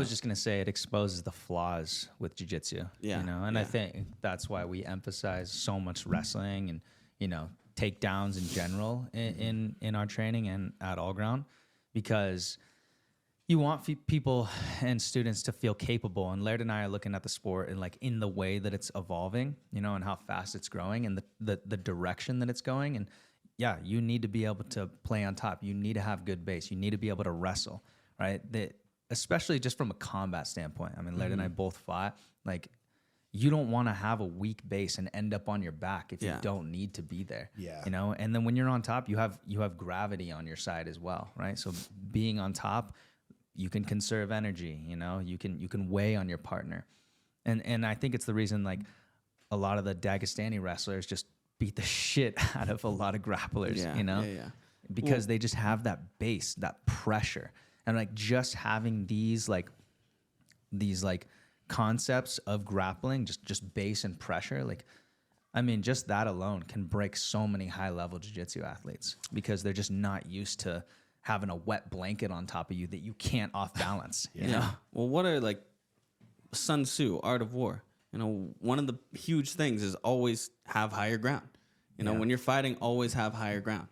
was just going to say it exposes the flaws with jiu-jitsu, Yeah, you know, and yeah. I think that's why we emphasize so much wrestling and, you know, takedowns in general in our training and at ALLGROUND, because you want people and students to feel capable. And Laird and I are looking at the sport and like in the way that it's evolving, you know, and how fast it's growing and the direction that it's going. And yeah, you need to be able to play on top. You need to have good base. You need to be able to wrestle, right? Especially just from a combat standpoint. I mean, Laird and I both fought. Like, you don't want to have a weak base and end up on your back if you don't need to be there. Yeah. You know, and then when you're on top, you have gravity on your side as well, right? So being on top, you can conserve energy, you know, you can weigh on your partner. And I think it's the reason like a lot of the Dagestani wrestlers just beat the shit out of a lot of grapplers, you know? Because they just have that base, that pressure. And like just having these concepts of grappling, just base and pressure, like, I mean, just that alone can break so many high-level jiu-jitsu athletes because they're just not used to having a wet blanket on top of you that you can't off balance. You know? Well, what are like Sun Tzu, Art of War? You know, one of the huge things is always have higher ground. You know, when you're fighting, always have higher ground.